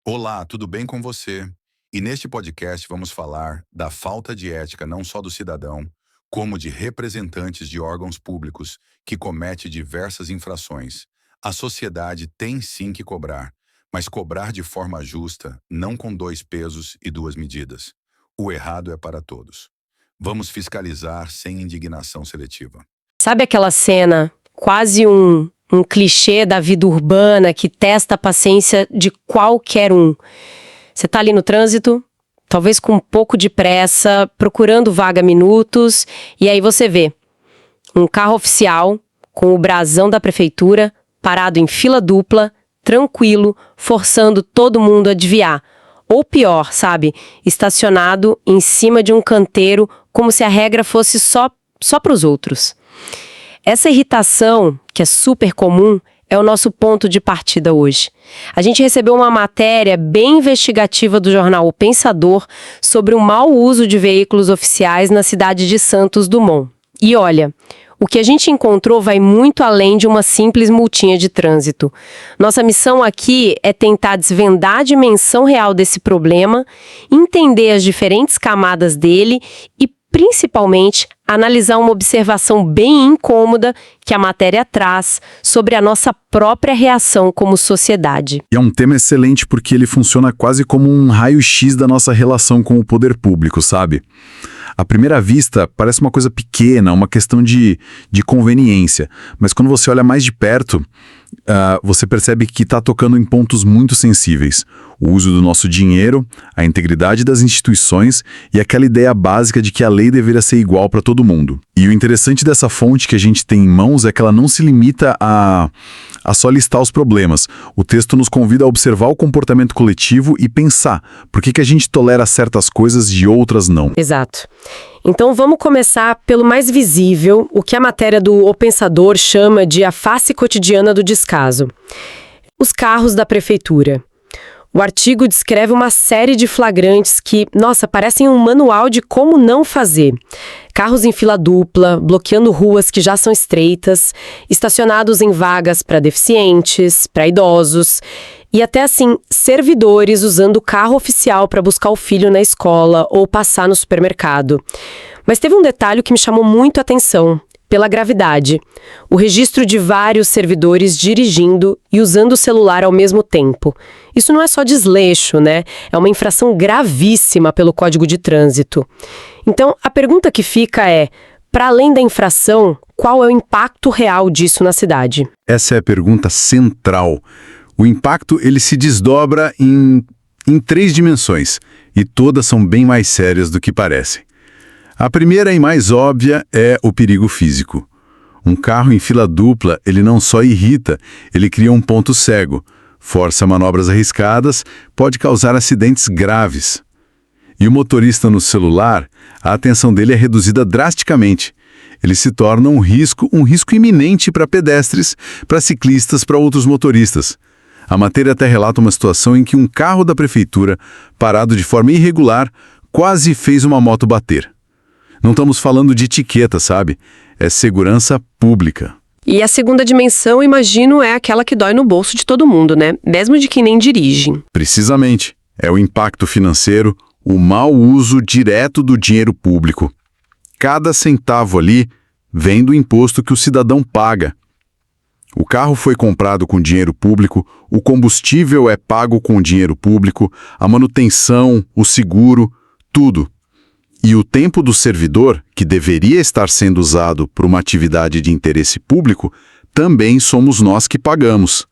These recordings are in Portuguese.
Olá, tudo bem com você? E neste podcast vamos falar da falta de ética não só do cidadão, como de representantes de órgãos públicos que comete diversas infrações. A sociedade tem sim que cobrar, mas cobrar de forma justa, não com dois pesos e duas medidas. O errado é para todos. Vamos fiscalizar sem indignação seletiva. Sabe aquela cena, quase um clichê da vida urbana que testa a paciência de qualquer um? Você tá ali no trânsito, talvez com um pouco de pressa, procurando vaga minutos, e aí você vê um carro oficial com o brasão da prefeitura, parado em fila dupla, tranquilo, forçando todo mundo a desviar. Ou pior, sabe? Estacionado em cima de um canteiro, como se a regra fosse só para os outros. Essa irritação, que é super comum, é o nosso ponto de partida hoje. A gente recebeu uma matéria bem investigativa do jornal O Pensador sobre o mau uso de veículos oficiais na cidade de Santos Dumont. E olha, o que a gente encontrou vai muito além de uma simples multinha de trânsito. Nossa missão aqui é tentar desvendar a dimensão real desse problema, entender as diferentes camadas dele e, principalmente, analisar uma observação bem incômoda que a matéria traz sobre a nossa própria reação como sociedade. E é um tema excelente porque ele funciona quase como um raio-x da nossa relação com o poder público, sabe? À primeira vista, parece uma coisa pequena, uma questão de conveniência. Mas quando você olha mais de perto, você percebe que está tocando em pontos muito sensíveis. O uso do nosso dinheiro, a integridade das instituições e aquela ideia básica de que a lei deveria ser igual para todo mundo. E o interessante dessa fonte que a gente tem em mãos é que ela não se limita a só listar os problemas. O texto nos convida a observar o comportamento coletivo e pensar por que a gente tolera certas coisas e outras não. Exato. Então vamos começar pelo mais visível, o que a matéria do O Pensador chama de a face cotidiana do descaso. Os carros da prefeitura. O artigo descreve uma série de flagrantes que, parecem um manual de como não fazer. Carros em fila dupla, bloqueando ruas que já são estreitas, estacionados em vagas para deficientes, para idosos, e até assim, servidores usando o carro oficial para buscar o filho na escola ou passar no supermercado. Mas teve um detalhe que me chamou muito a atenção. Pela gravidade. O registro de vários servidores dirigindo e usando o celular ao mesmo tempo. Isso não é só desleixo, né? É uma infração gravíssima pelo Código de Trânsito. Então, a pergunta que fica é, para além da infração, qual é o impacto real disso na cidade? Essa é a pergunta central. O impacto, ele se desdobra em três dimensões, e todas são bem mais sérias do que parecem. A primeira e mais óbvia é o perigo físico. Um carro em fila dupla, ele não só irrita, ele cria um ponto cego, força manobras arriscadas, pode causar acidentes graves. E o motorista no celular, a atenção dele é reduzida drasticamente. Ele se torna um risco iminente para pedestres, para ciclistas, para outros motoristas. A matéria até relata uma situação em que um carro da prefeitura, parado de forma irregular, quase fez uma moto bater. Não estamos falando de etiqueta, sabe? É segurança pública. E a segunda dimensão, imagino, é aquela que dói no bolso de todo mundo, né? Mesmo de quem nem dirige. Precisamente. É o impacto financeiro, o mau uso direto do dinheiro público. Cada centavo ali vem do imposto que o cidadão paga. O carro foi comprado com dinheiro público, o combustível é pago com dinheiro público, a manutenção, o seguro, tudo. E o tempo do servidor, que deveria estar sendo usado por uma atividade de interesse público, também somos nós que pagamos.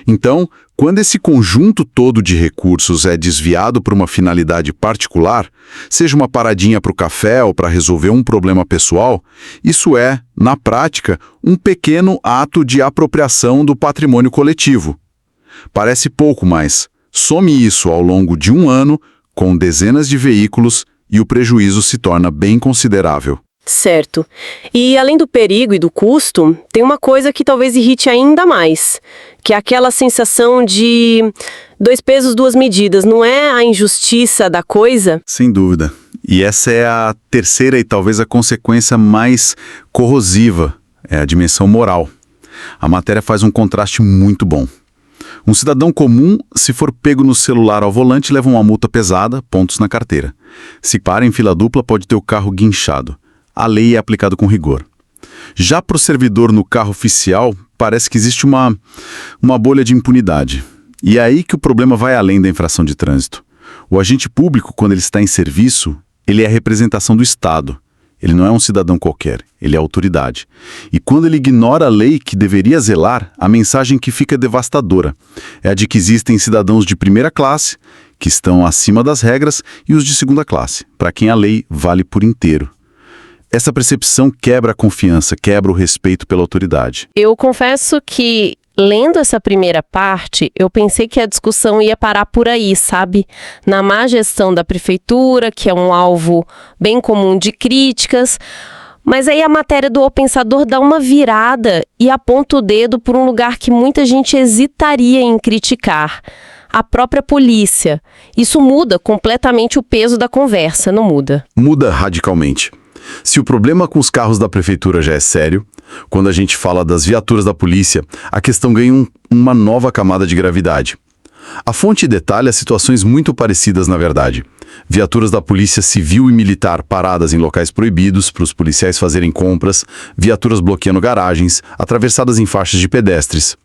Então, quando esse conjunto todo de recursos é desviado para uma finalidade particular, seja uma paradinha para o café ou para resolver um problema pessoal, isso é, na prática, um pequeno ato de apropriação do patrimônio coletivo. Parece pouco, mas some isso ao longo de um ano, com dezenas de veículos, e o prejuízo se torna bem considerável. Certo. E além do perigo e do custo, tem uma coisa que talvez irrite ainda mais, que é aquela sensação de dois pesos, duas medidas. Não é a injustiça da coisa? Sem dúvida. E essa é a terceira e talvez a consequência mais corrosiva, é a dimensão moral. A matéria faz um contraste muito bom. Um cidadão comum, se for pego no celular ao volante, leva uma multa pesada, pontos na carteira. Se para em fila dupla, pode ter o carro guinchado. A lei é aplicada com rigor. Já para o servidor no carro oficial, parece que existe uma bolha de impunidade. E é aí que o problema vai além da infração de trânsito. O agente público, quando ele está em serviço, ele é a representação do Estado. Ele não é um cidadão qualquer, ele é autoridade. E quando ele ignora a lei que deveria zelar, a mensagem que fica é devastadora. É a de que existem cidadãos de primeira classe, que estão acima das regras, e os de segunda classe, para quem a lei vale por inteiro. Essa percepção quebra a confiança, quebra o respeito pela autoridade. Eu confesso que, lendo essa primeira parte, eu pensei que a discussão ia parar por aí, sabe? Na má gestão da prefeitura, que é um alvo bem comum de críticas. Mas aí a matéria do O Pensador dá uma virada e aponta o dedo por um lugar que muita gente hesitaria em criticar. A própria polícia. Isso muda completamente o peso da conversa, não muda? Muda radicalmente. Se o problema com os carros da prefeitura já é sério, quando a gente fala das viaturas da polícia, a questão ganha uma nova camada de gravidade. A fonte detalha situações muito parecidas, na verdade. Viaturas da polícia civil e militar paradas em locais proibidos para os policiais fazerem compras, viaturas bloqueando garagens, atravessadas em faixas de pedestres.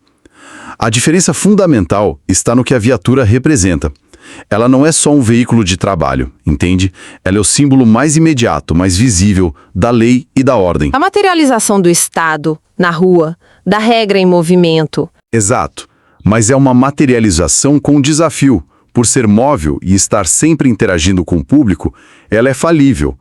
A diferença fundamental está no que a viatura representa. Ela não é só um veículo de trabalho, entende? Ela é o símbolo mais imediato, mais visível da lei e da ordem. A materialização do Estado na rua, da regra em movimento. Exato, mas é uma materialização com desafio. Por ser móvel e estar sempre interagindo com o público, ela é falível.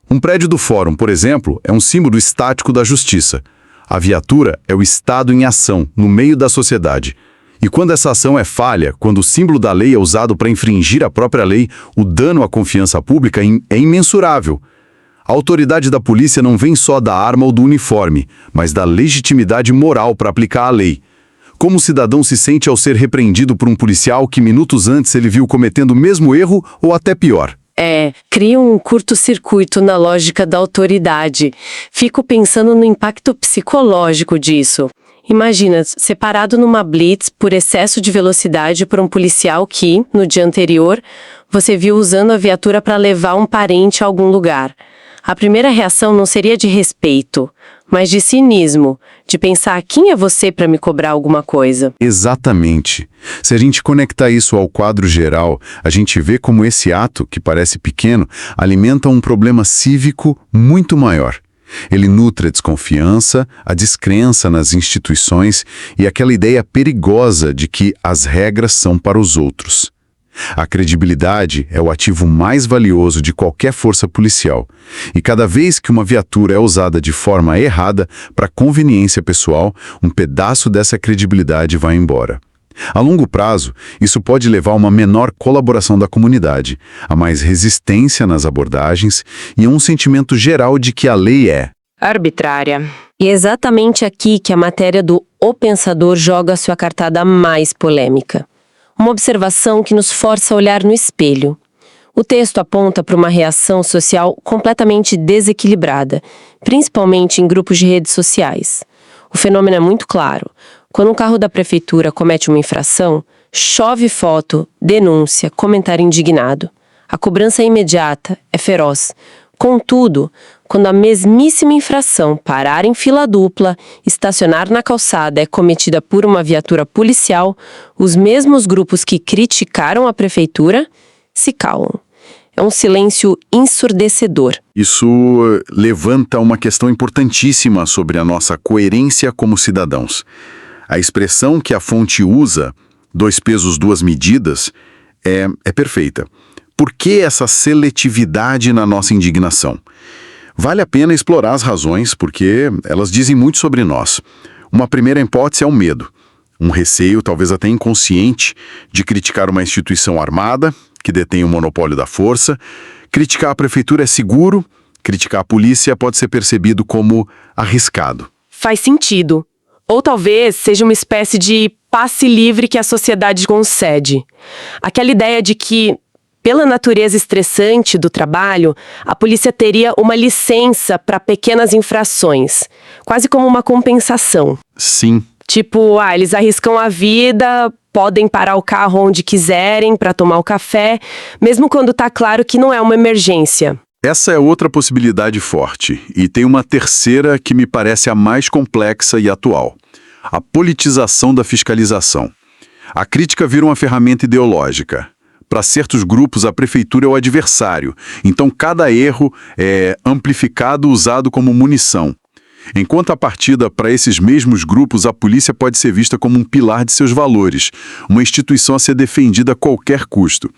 Um prédio do fórum, por exemplo, é um símbolo estático da justiça. A viatura é o Estado em ação, no meio da sociedade. E quando essa ação é falha, quando o símbolo da lei é usado para infringir a própria lei, o dano à confiança pública é imensurável. A autoridade da polícia não vem só da arma ou do uniforme, mas da legitimidade moral para aplicar a lei. Como o cidadão se sente ao ser repreendido por um policial que minutos antes ele viu cometendo o mesmo erro ou até pior? Cria um curto-circuito na lógica da autoridade. Fico pensando no impacto psicológico disso. Imagina, separado numa blitz por excesso de velocidade por um policial que, no dia anterior, você viu usando a viatura para levar um parente a algum lugar. A primeira reação não seria de respeito, mas de cinismo, de pensar quem é você para me cobrar alguma coisa. Exatamente. Se a gente conectar isso ao quadro geral, a gente vê como esse ato, que parece pequeno, alimenta um problema cívico muito maior. Ele nutre a desconfiança, a descrença nas instituições e aquela ideia perigosa de que as regras são para os outros. A credibilidade é o ativo mais valioso de qualquer força policial. E cada vez que uma viatura é usada de forma errada para conveniência pessoal, um pedaço dessa credibilidade vai embora. A longo prazo, isso pode levar a uma menor colaboração da comunidade, a mais resistência nas abordagens e a um sentimento geral de que a lei é arbitrária. E é exatamente aqui que a matéria do O Pensador joga a sua cartada mais polêmica. Uma observação que nos força a olhar no espelho. O texto aponta para uma reação social completamente desequilibrada, principalmente em grupos de redes sociais. O fenômeno é muito claro. Quando um carro da prefeitura comete uma infração, chove foto, denúncia, comentário indignado. A cobrança é imediata, é feroz. Contudo, quando a mesmíssima infração parar em fila dupla, estacionar na calçada é cometida por uma viatura policial, os mesmos grupos que criticaram a prefeitura se calam. É um silêncio ensurdecedor. Isso levanta uma questão importantíssima sobre a nossa coerência como cidadãos. A expressão que a fonte usa, 2 pesos, 2 medidas, é perfeita. Por que essa seletividade na nossa indignação? Vale a pena explorar as razões, porque elas dizem muito sobre nós. Uma primeira hipótese é o medo. Um receio, talvez até inconsciente, de criticar uma instituição armada, que detém o monopólio da força. Criticar a prefeitura é seguro, criticar a polícia pode ser percebido como arriscado. Faz sentido. Ou talvez seja uma espécie de passe livre que a sociedade concede. Aquela ideia de que, pela natureza estressante do trabalho, a polícia teria uma licença para pequenas infrações, quase como uma compensação. Sim. Tipo, eles arriscam a vida podem parar o carro onde quiserem para tomar o café, mesmo quando está claro que não é uma emergência. Essa é outra possibilidade forte, e tem uma terceira que me parece a mais complexa e atual: a politização da fiscalização. A crítica vira uma ferramenta ideológica. Para certos grupos, a prefeitura é o adversário, então cada erro é amplificado, usado como munição. Em contrapartida, para esses mesmos grupos, a polícia pode ser vista como um pilar de seus valores, uma instituição a ser defendida a qualquer custo.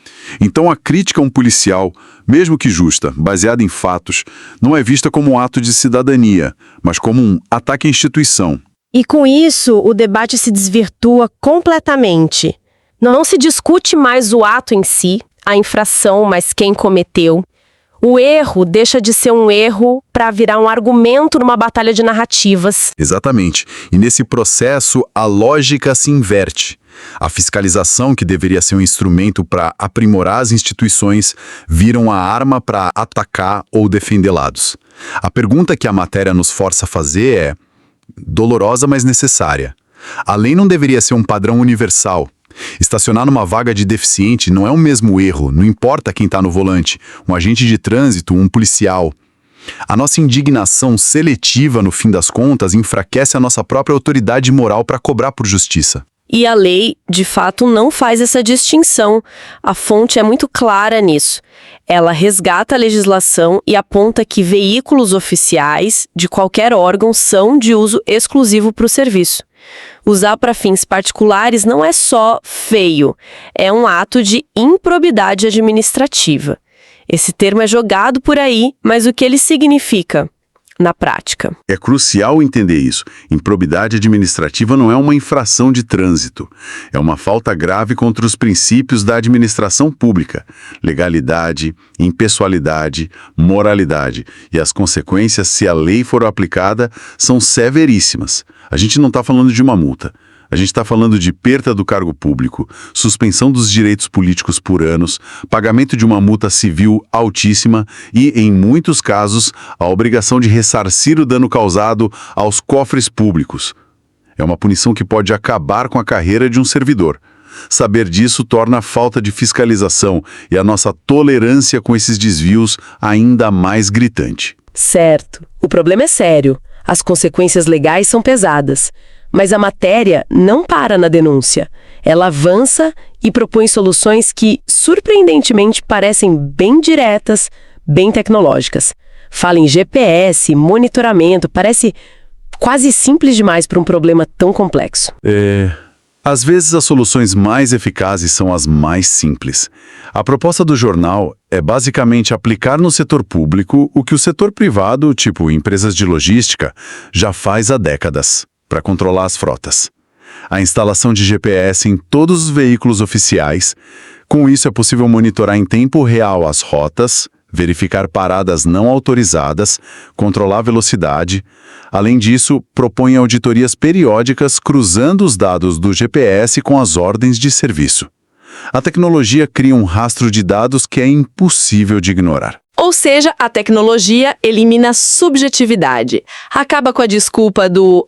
Então a crítica a um policial, mesmo que justa, baseada em fatos, não é vista como um ato de cidadania, mas como um ataque à instituição. E com isso, o debate se desvirtua completamente. Não se discute mais o ato em si, a infração, mas quem cometeu. O erro deixa de ser um erro para virar um argumento numa batalha de narrativas. Exatamente. E nesse processo, a lógica se inverte. A fiscalização, que deveria ser um instrumento para aprimorar as instituições, vira uma arma para atacar ou defender lados. A pergunta que a matéria nos força a fazer é dolorosa, mas necessária. A lei não deveria ser um padrão universal. Estacionar numa vaga de deficiente não é o mesmo erro, não importa quem está no volante, um agente de trânsito, um policial. A nossa indignação seletiva, no fim das contas, enfraquece a nossa própria autoridade moral para cobrar por justiça. E a lei, de fato, não faz essa distinção. A fonte é muito clara nisso. Ela resgata a legislação e aponta que veículos oficiais de qualquer órgão são de uso exclusivo para o serviço. Usar para fins particulares não é só feio, é um ato de improbidade administrativa. Esse termo é jogado por aí, mas o que ele significa na prática? É crucial entender isso. Improbidade administrativa não é uma infração de trânsito. É uma falta grave contra os princípios da administração pública: legalidade, impessoalidade, moralidade. E as consequências, se a lei for aplicada, são severíssimas. A gente não está falando de uma multa. A gente está falando de perda do cargo público, suspensão dos direitos políticos por anos, pagamento de uma multa civil altíssima e, em muitos casos, a obrigação de ressarcir o dano causado aos cofres públicos. É uma punição que pode acabar com a carreira de um servidor. Saber disso torna a falta de fiscalização e a nossa tolerância com esses desvios ainda mais gritante. Certo. O problema é sério. As consequências legais são pesadas. Mas a matéria não para na denúncia. Ela avança e propõe soluções que, surpreendentemente, parecem bem diretas, bem tecnológicas. Fala em GPS, monitoramento, parece quase simples demais para um problema tão complexo. Às vezes as soluções mais eficazes são as mais simples. A proposta do jornal é basicamente aplicar no setor público o que o setor privado, tipo empresas de logística, já faz há décadas, para controlar as frotas. A instalação de GPS em todos os veículos oficiais. Com isso é possível monitorar em tempo real as rotas, verificar paradas não autorizadas, controlar a velocidade. Além disso, propõe auditorias periódicas cruzando os dados do GPS com as ordens de serviço. A tecnologia cria um rastro de dados que é impossível de ignorar. Ou seja, a tecnologia elimina a subjetividade. Acaba com a desculpa do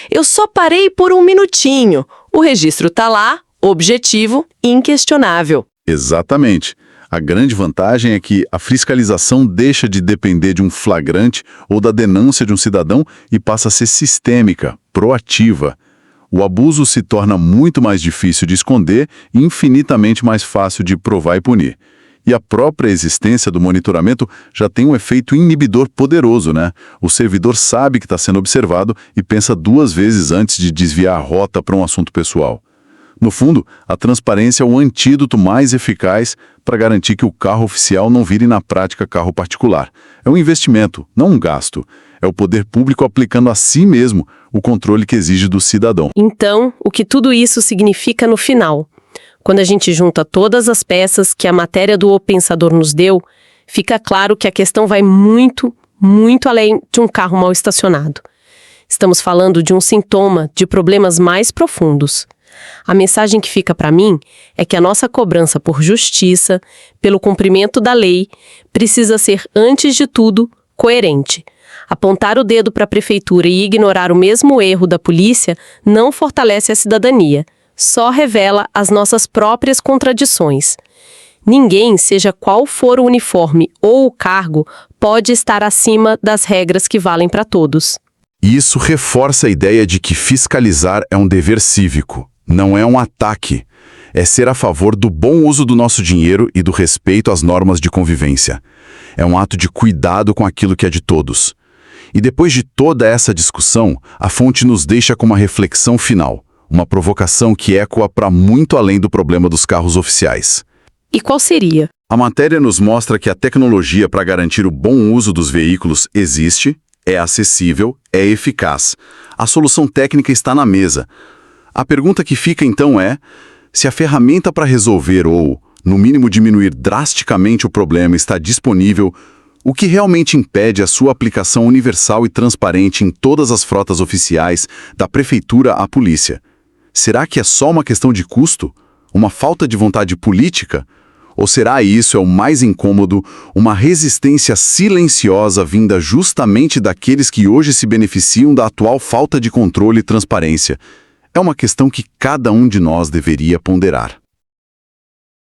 eu só parei por um minutinho. O registro tá lá, objetivo e inquestionável. Exatamente. A grande vantagem é que a fiscalização deixa de depender de um flagrante ou da denúncia de um cidadão e passa a ser sistêmica, proativa. O abuso se torna muito mais difícil de esconder e infinitamente mais fácil de provar e punir. E a própria existência do monitoramento já tem um efeito inibidor poderoso, né? O servidor sabe que está sendo observado e pensa 2 vezes antes de desviar a rota para um assunto pessoal. No fundo, a transparência é o antídoto mais eficaz para garantir que o carro oficial não vire na prática carro particular. É um investimento, não um gasto. É o poder público aplicando a si mesmo o controle que exige do cidadão. Então, o que tudo isso significa no final? Quando a gente junta todas as peças que a matéria do O Pensador nos deu, fica claro que a questão vai muito, muito além de um carro mal estacionado. Estamos falando de um sintoma de problemas mais profundos. A mensagem que fica para mim é que a nossa cobrança por justiça, pelo cumprimento da lei, precisa ser, antes de tudo, coerente. Apontar o dedo para a prefeitura e ignorar o mesmo erro da polícia não fortalece a cidadania. só revela as nossas próprias contradições. Ninguém, seja qual for o uniforme ou o cargo, pode estar acima das regras que valem para todos. Isso reforça a ideia de que fiscalizar é um dever cívico, não é um ataque. É ser a favor do bom uso do nosso dinheiro e do respeito às normas de convivência. É um ato de cuidado com aquilo que é de todos. E depois de toda essa discussão, a fonte nos deixa com uma reflexão final, uma provocação que ecoa para muito além do problema dos carros oficiais. E qual seria? A matéria nos mostra que a tecnologia para garantir o bom uso dos veículos existe, é acessível, é eficaz. A solução técnica está na mesa. A pergunta que fica então é: se a ferramenta para resolver ou, no mínimo, diminuir drasticamente o problema está disponível, o que realmente impede a sua aplicação universal e transparente em todas as frotas oficiais, da prefeitura à polícia? Será que é só uma questão de custo? Uma falta de vontade política? Ou será isso, é o mais incômodo, uma resistência silenciosa vinda justamente daqueles que hoje se beneficiam da atual falta de controle e transparência? É uma questão que cada um de nós deveria ponderar.